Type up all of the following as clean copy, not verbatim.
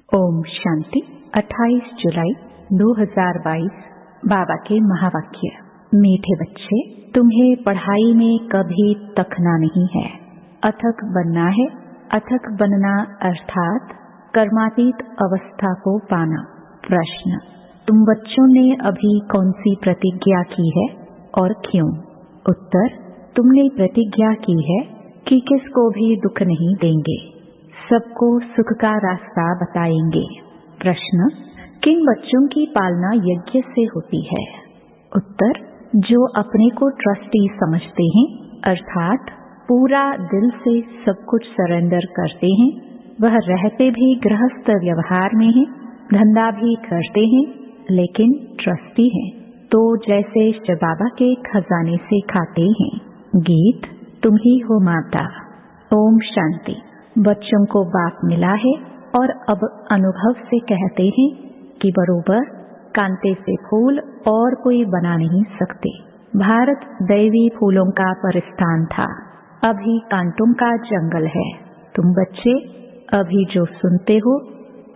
ओम शांति। 28 जुलाई 2022 बाबा के महावाक्य। मीठे बच्चे, तुम्हें पढ़ाई में कभी तकना नहीं है। अथक बनना है। अथक बनना अर्थात कर्मातीत अवस्था को पाना। प्रश्न, तुम बच्चों ने अभी कौन सी प्रतिज्ञा की है और क्यों? उत्तर, तुमने प्रतिज्ञा की है कि किसको भी दुख नहीं देंगे, सबको सुख का रास्ता बताएंगे। प्रश्न, किन बच्चों की पालना यज्ञ से होती है? उत्तर, जो अपने को ट्रस्टी समझते हैं अर्थात पूरा दिल से सब कुछ सरेंडर करते हैं, वह रहते भी गृहस्थ व्यवहार में हैं, धंधा भी करते हैं लेकिन ट्रस्टी हैं, तो जैसे शिव बाबा के खजाने से खाते हैं। गीत, तुम ही हो माता। ओम शांति। बच्चों को बाप मिला है और अब अनुभव से कहते हैं कि बरोबर कांटे से फूल और कोई बना नहीं सकते। भारत दैवी फूलों का परिस्थान था, अभी कांटों का जंगल है। तुम बच्चे अभी जो सुनते हो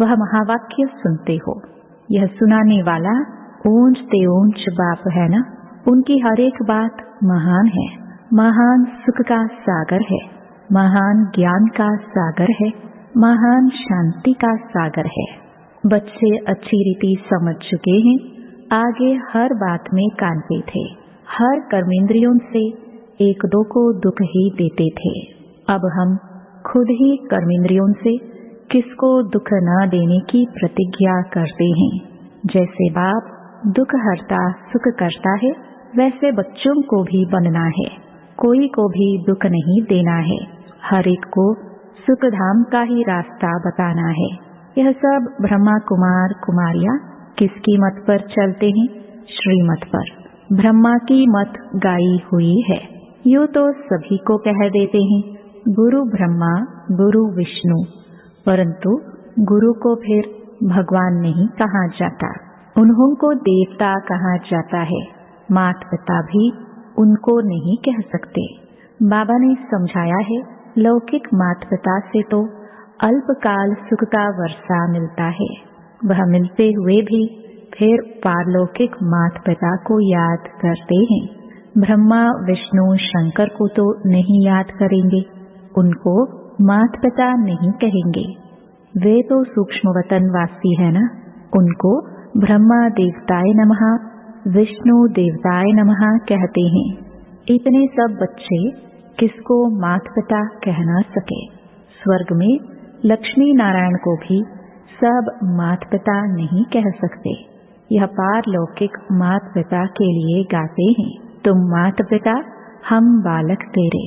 वह महावाक्य सुनते हो। यह सुनाने वाला ऊंच ते ऊंच बाप है ना, उनकी हर एक बात महान है। महान सुख का सागर है, महान ज्ञान का सागर है, महान शांति का सागर है। बच्चे अच्छी रीति समझ चुके हैं, आगे हर बात में कानते थे, हर कर्मेंद्रियों से एक दो को दुख ही देते थे। अब हम खुद ही कर्मेंद्रियों से किसको दुख न देने की प्रतिज्ञा करते हैं। जैसे बाप दुख हरता सुख करता है, वैसे बच्चों को भी बनना है। कोई को भी दुख नहीं देना है, हर एक को सुख धाम का ही रास्ता बताना है। यह सब ब्रह्मा कुमार कुमारियां किसकी मत पर चलते हैं? श्रीमत पर। ब्रह्मा की मत गाई हुई है। यूं तो सभी को कह देते हैं गुरु ब्रह्मा गुरु विष्णु, परंतु गुरु को फिर भगवान नहीं कहा जाता, उन्हों को देवता कहा जाता है। माता पिता भी उनको नहीं कह सकते। बाबा ने समझाया है, लौकिक माता पिता से तो अल्पकाल सुख का वर्षा मिलता है, वह मिलते हुए भी फिर पारलौकिक माता पिता को याद करते हैं। ब्रह्मा विष्णु शंकर को तो नहीं याद करेंगे, उनको माता पिता नहीं कहेंगे, वे तो सूक्ष्म वतन वासी है ना, उनको ब्रह्मा देवताय नमः विष्णु देवताय नमः कहते हैं। इतने सब बच्चे किसको माता पिता कह न सके। स्वर्ग में लक्ष्मी नारायण को भी सब माता पिता नहीं कह सकते। यह पारलौकिक माता पिता के लिए गाते हैं, तुम माता पिता हम बालक तेरे,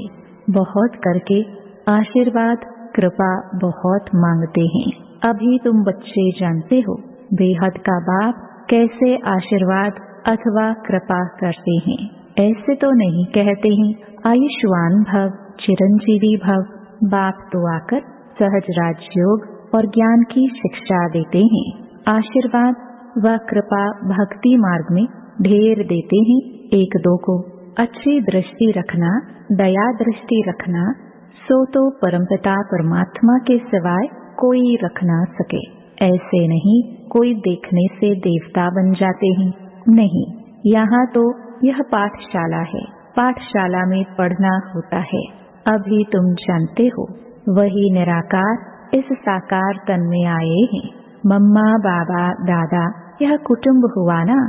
बहुत करके आशीर्वाद कृपा बहुत मांगते हैं। अभी तुम बच्चे जानते हो बेहद का बाप कैसे आशीर्वाद अथवा कृपा करते हैं। ऐसे तो नहीं कहते हैं आयुष्मान भव चिरंजीवी भव। बाप तो आकर सहज राजयोग और ज्ञान की शिक्षा देते हैं। आशीर्वाद व कृपा भक्ति मार्ग में ढेर देते हैं। एक दो को अच्छी दृष्टि रखना, दया दृष्टि रखना, सो तो परमपिता परमात्मा के सिवाय कोई रख ना सके। ऐसे नहीं कोई देखने से देवता बन जाते हैं, नहीं। यहाँ तो यह पाठशाला है, पाठशाला में पढ़ना होता है। अभी तुम जानते हो वही निराकार इस साकार तन में आए हैं। मम्मा बाबा दादा यह कुटुंब हुआ ना,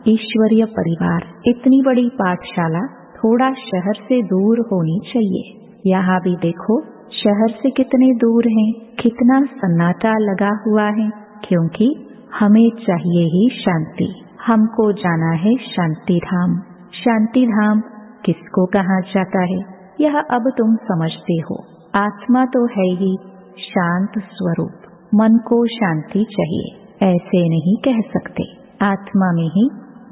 ईश्वरीय परिवार। इतनी बड़ी पाठशाला थोड़ा शहर से दूर होनी चाहिए। यहाँ भी देखो शहर से कितने दूर हैं, कितना सन्नाटा लगा हुआ है, क्योंकि हमें चाहिए ही शांति। हमको जाना है शांति धाम। शांति धाम किसको कहा जाता है यह अब तुम समझते हो। आत्मा तो है ही शांत स्वरूप, मन को शांति चाहिए, ऐसे नहीं कह सकते। आत्मा में ही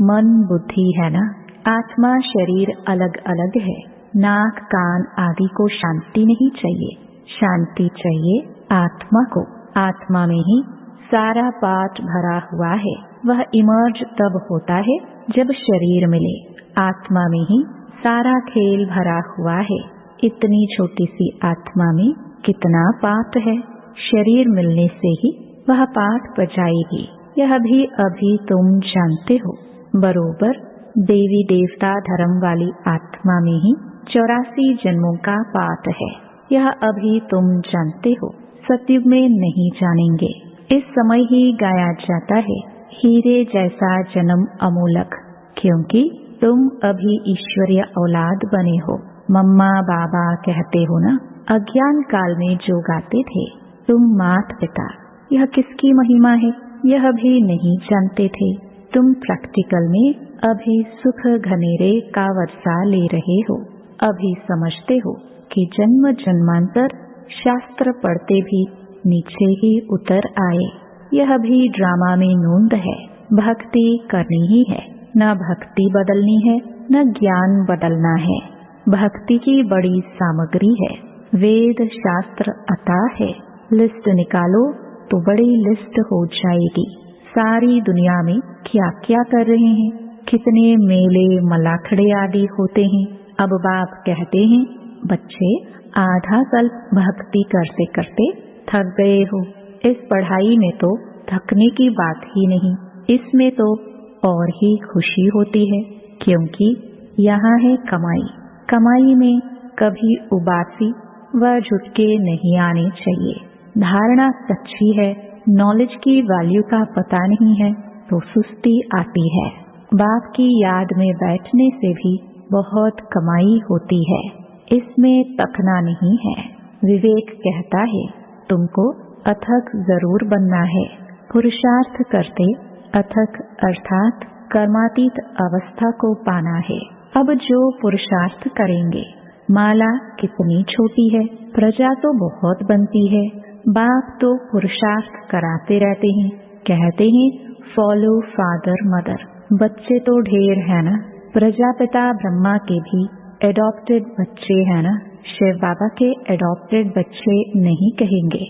मन बुद्धि है ना, आत्मा शरीर अलग अलग है। नाक कान आदि को शांति नहीं चाहिए, शांति चाहिए आत्मा को। आत्मा में ही सारा पाठ भरा हुआ है, वह इमर्ज तब होता है जब शरीर मिले। आत्मा में ही सारा खेल भरा हुआ है। इतनी छोटी सी आत्मा में कितना पाठ है, शरीर मिलने से ही वह पाठ बजाएगी। यह भी अभी तुम जानते हो। बरोबर देवी देवता धर्म वाली आत्मा में ही 84 जन्मों का पाठ है। यह अभी तुम जानते हो, सतयुग में नहीं जानेंगे। इस समय ही गाया जाता है, हीरे जैसा जन्म अमूलक, क्योंकि तुम अभी ईश्वरीय औलाद बने हो। मम्मा बाबा कहते हो ना, अज्ञान काल में जो गाते थे, तुम मात पिता, यह किसकी महिमा है यह भी नहीं जानते थे। तुम प्रैक्टिकल में अभी सुख घनेरे का वर्षा ले रहे हो। अभी समझते हो कि जन्म जन्मांतर शास्त्र पढ़ते भी नीचे ही उतर आए। यह भी ड्रामा में नोंद है। भक्ति करनी ही है, न भक्ति बदलनी है, न ज्ञान बदलना है। भक्ति की बड़ी सामग्री है, वेद शास्त्र अता है। लिस्ट निकालो तो बड़ी लिस्ट हो जाएगी। सारी दुनिया में क्या क्या कर रहे हैं, कितने मेले मलाखड़े आदि होते हैं। अब बाप कहते हैं, बच्चे आधा कल्प भक्ति करते करते थक गए हो। इस पढ़ाई में तो थकने की बात ही नहीं, इसमें तो और ही खुशी होती है, क्योंकि यहाँ है कमाई। कमाई में कभी उबासी व झुटके नहीं आने चाहिए। धारणा सच्ची है, नॉलेज की वैल्यू का पता नहीं है तो सुस्ती आती है। बाप की याद में बैठने से भी बहुत कमाई होती है, इसमें तकना नहीं है। विवेक कहता है, तुमको अथक जरूर बनना है। पुरुषार्थ करते अथक अर्थात कर्मातीत अवस्था को पाना है। अब जो पुरुषार्थ करेंगे, माला कितनी छोटी है, प्रजा तो बहुत बनती है। बाप तो पुरुषार्थ कराते रहते हैं, कहते हैं फॉलो फादर मदर। बच्चे तो ढेर है ना, प्रजापिता ब्रह्मा के भी एडॉप्टेड बच्चे हैं ना। शिव बाबा के एडॉप्टेड बच्चे नहीं कहेंगे,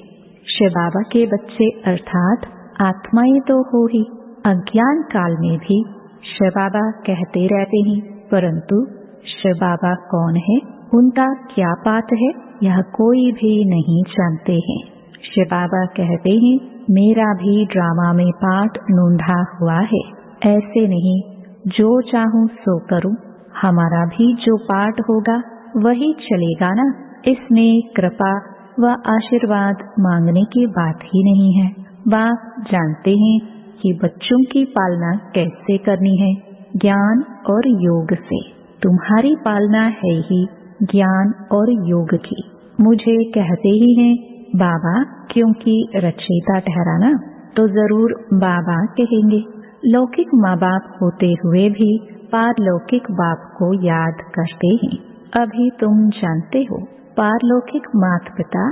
शिव बाबा के बच्चे अर्थात आत्माएं तो हो ही। अज्ञान काल में भी शिव बाबा कहते रहते हैं, परंतु शिव बाबा कौन है, उनका क्या पाठ है, यह कोई भी नहीं जानते हैं। शिव बाबा कहते हैं, मेरा भी ड्रामा में पाठ नोंधा हुआ है। ऐसे नहीं जो चाहूं सो करूं, हमारा भी जो पाठ होगा वही चलेगा ना। इसमें कृपा व आशीर्वाद मांगने की बात ही नहीं है। बाप जानते हैं कि बच्चों की पालना कैसे करनी है, ज्ञान और योग से। तुम्हारी पालना है ही ज्ञान और योग की। मुझे कहते ही हैं बाबा, क्योंकि रचयिता ठहराना तो जरूर बाबा कहेंगे। लौकिक माँ बाप होते हुए भी पारलौकिक बाप को याद करते हैं। अभी तुम जानते हो, पारलौकिक माता पिता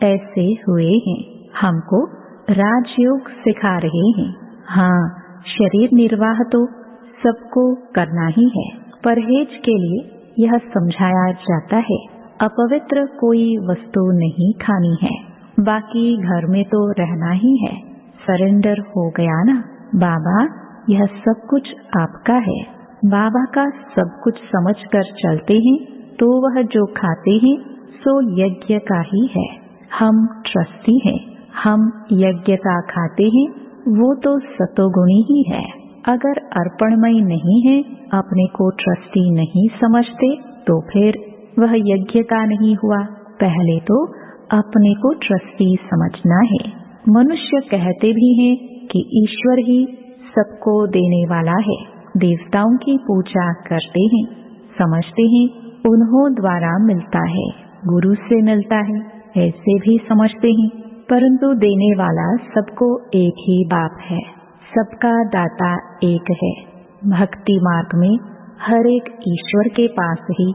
ऐसे हुए हैं, हमको राजयोग सिखा रहे हैं। हाँ, शरीर निर्वाह तो सबको करना ही है। परहेज के लिए यह समझाया जाता है, अपवित्र कोई वस्तु नहीं खानी है, बाकी घर में तो रहना ही है। सरेंडर हो गया ना, बाबा यह सब कुछ आपका है। बाबा का सब कुछ समझ कर चलते हैं तो वह जो खाते हैं सो यज्ञ का ही है। हम ट्रस्टी हैं, हम यज्ञ का खाते हैं, वो तो सतोगुणी ही है। अगर अर्पणमय नहीं है, अपने को ट्रस्टी नहीं समझते, तो फिर वह यज्ञ का नहीं हुआ। पहले तो अपने को ट्रस्टी समझना है। मनुष्य कहते भी हैं कि ईश्वर ही सबको देने वाला है। देवताओं की पूजा करते हैं, समझते हैं उन्हों द्वारा मिलता है, गुरु से मिलता है, ऐसे भी समझते हैं। परंतु देने वाला सबको एक ही बाप है, सबका दाता एक है। भक्ति मार्ग में हर एक ईश्वर के पास ही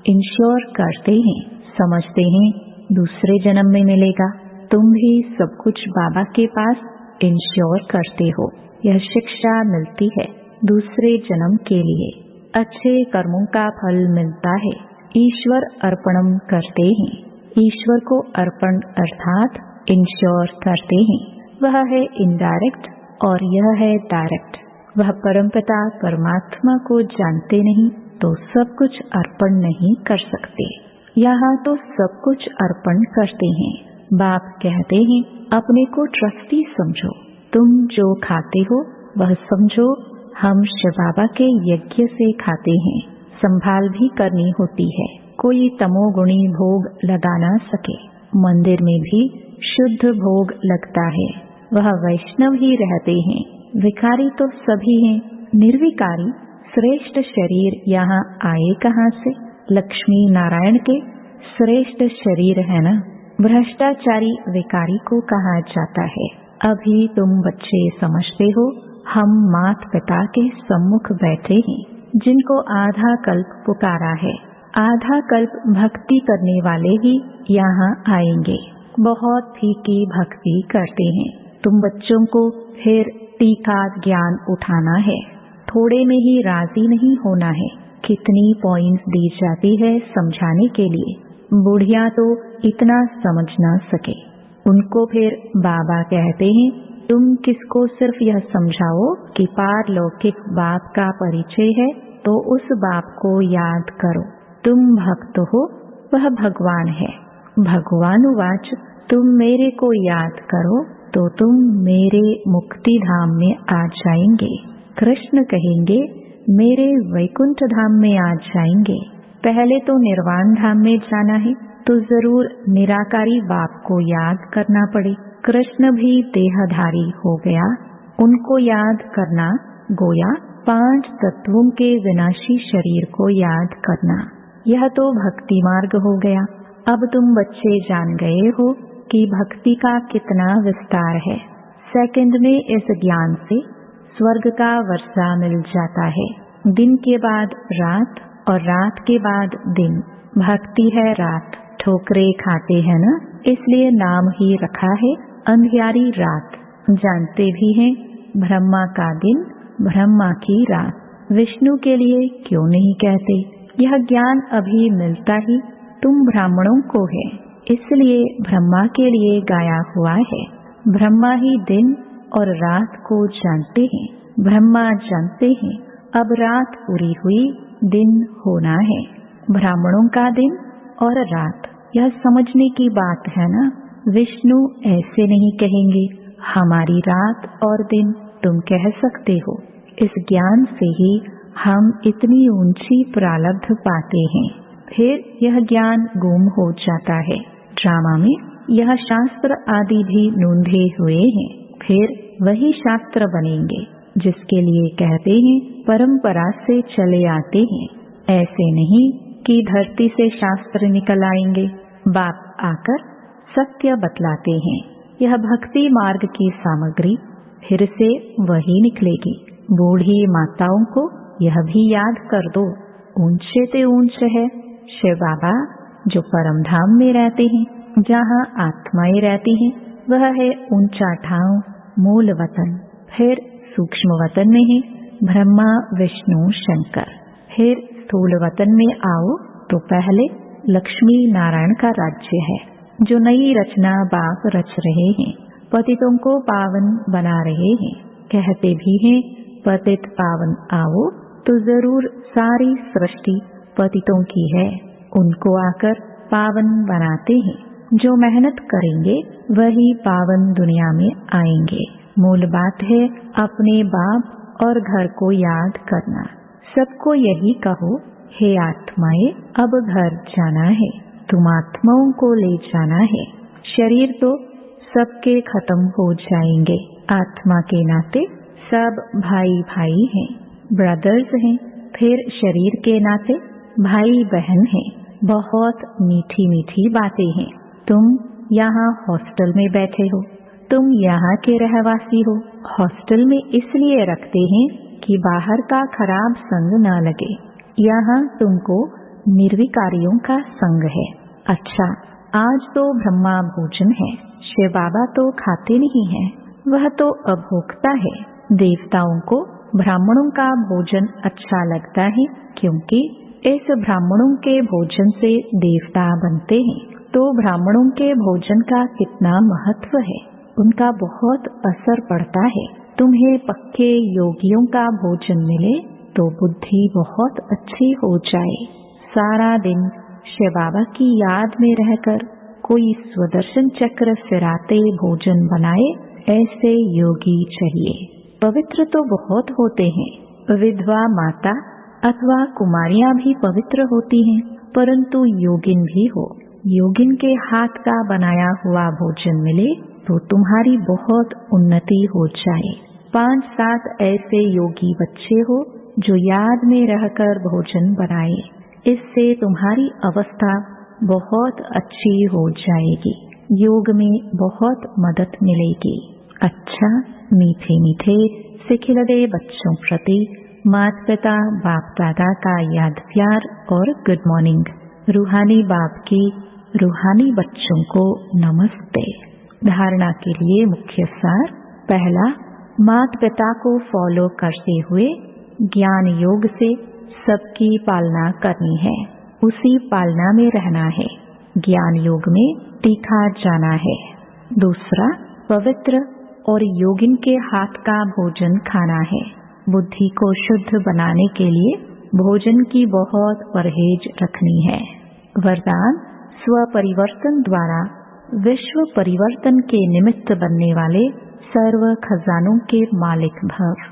इंश्योर करते हैं, समझते हैं दूसरे जन्म में मिलेगा। तुम भी सब कुछ बाबा के पास इंश्योर करते हो। यह शिक्षा मिलती है दूसरे जन्म के लिए। अच्छे कर्मों का फल मिलता है। ईश्वर अर्पणम करते हैं, ईश्वर को अर्पण अर्थात इंश्योर करते हैं। वह है इनडायरेक्ट और यह है डायरेक्ट। वह परमपिता परमात्मा को जानते नहीं तो सब कुछ अर्पण नहीं कर सकते। यहाँ तो सब कुछ अर्पण करते हैं। बाप कहते हैं अपने को ट्रस्टी समझो, तुम जो खाते हो वह समझो हम शिव बाबा के यज्ञ से खाते हैं। संभाल भी करनी होती है, कोई तमोगुणी भोग लगा ना सके। मंदिर में भी शुद्ध भोग लगता है, वह वैष्णव ही रहते हैं। विकारी तो सभी हैं, निर्विकारी श्रेष्ठ शरीर यहाँ आए कहाँ से? लक्ष्मी नारायण के श्रेष्ठ शरीर है ना। भ्रष्टाचारी विकारी को कहा जाता है। अभी तुम बच्चे समझते हो हम माता पिता के सम्मुख बैठे हैं, जिनको आधा कल्प पुकारा है। आधा कल्प भक्ति करने वाले ही यहाँ आएंगे। बहुत फीकी भक्ति करते हैं। तुम बच्चों को फिर टीका ज्ञान उठाना है, थोड़े में ही राजी नहीं होना है। कितनी पॉइंट्स दी जाती है समझाने के लिए, बुढ़िया तो इतना समझ ना सके। उनको फिर बाबा कहते हैं तुम किसको सिर्फ यह समझाओ कि पारलौकिक बाप का परिचय है तो उस बाप को याद करो। तुम भक्त हो, वह भगवान है। भगवानुवाच तुम मेरे को याद करो तो तुम मेरे मुक्ति धाम में आ जाएंगे। कृष्ण कहेंगे मेरे वैकुंठ धाम में आ जाएंगे। पहले तो निर्वाण धाम में जाना है तो जरूर निराकारी बाप को याद करना पड़े। कृष्ण भी देहधारी हो गया, उनको याद करना गोया 5 तत्वों के विनाशी शरीर को याद करना। यह तो भक्ति मार्ग हो गया। अब तुम बच्चे जान गए हो कि भक्ति का कितना विस्तार है। सेकंड में इस ज्ञान से स्वर्ग का वर्षा मिल जाता है। दिन के बाद रात और रात के बाद दिन। भक्ति है रात, ठोकरे खाते हैं ना, इसलिए नाम ही रखा है अंधियारी रात। जानते भी हैं ब्रह्मा का दिन, ब्रह्मा की रात। विष्णु के लिए क्यों नहीं कहते? यह ज्ञान अभी मिलता ही तुम ब्राह्मणों को है, इसलिए ब्रह्मा के लिए गाया हुआ है। ब्रह्मा ही दिन और रात को जानते हैं। ब्रह्मा जानते हैं अब रात पूरी हुई, दिन होना है। ब्राह्मणों का दिन और रात, यह समझने की बात है ना। विष्णु ऐसे नहीं कहेंगे हमारी रात और दिन, तुम कह सकते हो। इस ज्ञान से ही हम इतनी ऊंची प्रारब्ध पाते हैं। फिर यह ज्ञान गुम हो जाता है। ड्रामा में यह शास्त्र आदि भी नूंधे हुए हैं, फिर वही शास्त्र बनेंगे जिसके लिए कहते हैं परंपरा से चले आते हैं। ऐसे नहीं कि धरती से शास्त्र निकल आएंगे। बाप आकर सत्य बतलाते हैं। यह भक्ति मार्ग की सामग्री फिर से वही निकलेगी। बूढ़ी माताओं को यह भी याद कर दो, ऊंचे ते ऊंचे है शिव बाबा जो परम धाम में रहते हैं, जहाँ आत्माएं रहती हैं। वह है ऊंचा ठाव, मूल वतन। फिर सूक्ष्म वतन में है ब्रह्मा विष्णु शंकर। फिर स्थूल वतन में आओ तो पहले लक्ष्मी नारायण का राज्य है, जो नई रचना बाप रच रहे हैं। पतितों को पावन बना रहे हैं। कहते भी हैं पतित पावन आओ, तो जरूर सारी सृष्टि पतितों की है। उनको आकर पावन बनाते हैं। जो मेहनत करेंगे वही पावन दुनिया में आएंगे। मूल बात है अपने बाप और घर को याद करना। सबको यही कहो, हे आत्माएं अब घर जाना है, तुम आत्माओं को ले जाना है। शरीर तो सबके खत्म हो जाएंगे। आत्मा के नाते सब भाई भाई हैं, ब्रदर्स हैं। फिर शरीर के नाते भाई बहन हैं। बहुत मीठी मीठी बातें हैं। तुम यहाँ हॉस्टल में बैठे हो, तुम यहाँ के रहवासी हो। हॉस्टल में इसलिए रखते हैं कि बाहर का खराब संग न लगे। यहाँ तुमको निर्विकारियों का संग है। अच्छा, आज तो ब्रह्मा भोजन है। शिव बाबा तो खाते नहीं हैं, वह तो अभोक्ता है। देवताओं को ब्राह्मणों का भोजन अच्छा लगता है, क्योंकि इस ब्राह्मणों के भोजन से देवता बनते हैं। तो ब्राह्मणों के भोजन का कितना महत्व है, उनका बहुत असर पड़ता है। तुम्हें पक्के योगियों का भोजन मिले तो बुद्धि बहुत अच्छी हो जाए। सारा दिन शिव बाबा की याद में रहकर कोई स्वदर्शन चक्र सिराते भोजन बनाए, ऐसे योगी चाहिए। पवित्र तो बहुत होते हैं, विधवा माता अथवा कुमारियां भी पवित्र होती हैं, परंतु योगिन भी हो, योगिन के हाथ का बनाया हुआ भोजन मिले तो तुम्हारी बहुत उन्नति हो जाए। 5-7 ऐसे योगी बच्चे हो जो याद में रहकर भोजन बनाए, इससे तुम्हारी अवस्था बहुत अच्छी हो जाएगी, योग में बहुत मदद मिलेगी। अच्छा, मीठे मीठे सिखिलते बच्चों प्रति माता पिता बाप दादा का याद प्यार और गुड मॉर्निंग। रूहानी बाप की रूहानी बच्चों को नमस्ते। धारणा के लिए मुख्य सार। पहला, माता पिता को फॉलो करते हुए ज्ञान योग से सबकी पालना करनी है, उसी पालना में रहना है, ज्ञान योग में तीखा जाना है। दूसरा, पवित्र और योगिन के हाथ का भोजन खाना है। बुद्धि को शुद्ध बनाने के लिए भोजन की बहुत परहेज रखनी है। वरदान, स्व परिवर्तन द्वारा विश्व परिवर्तन के निमित्त बनने वाले सर्व खजानों के मालिक भव।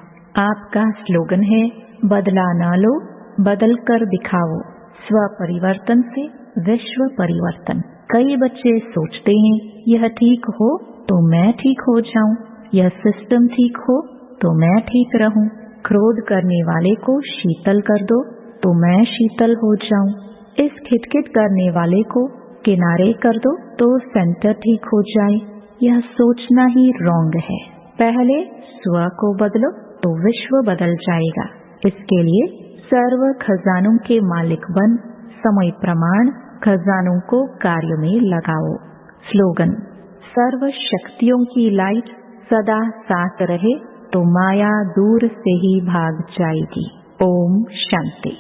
आपका स्लोगन है, बदला न लो, बदल कर दिखाओ। स्व परिवर्तन से विश्व परिवर्तन। कई बच्चे सोचते हैं, यह ठीक हो तो मैं ठीक हो जाऊं, यह सिस्टम ठीक हो तो मैं ठीक रहूं। क्रोध करने वाले को शीतल कर दो तो मैं शीतल हो जाऊं। इस खिटखिट करने वाले को किनारे कर दो तो सेंटर ठीक हो जाए। यह सोचना ही रॉन्ग है। पहले स्व को बदलो तो विश्व बदल जाएगा। इसके लिए सर्व खजानों के मालिक बन समय प्रमाण खजानों को कार्य में लगाओ। स्लोगन, सर्व शक्तियों की लाइट सदा साथ रहे तो माया दूर से ही भाग जाएगी। ओम शांति।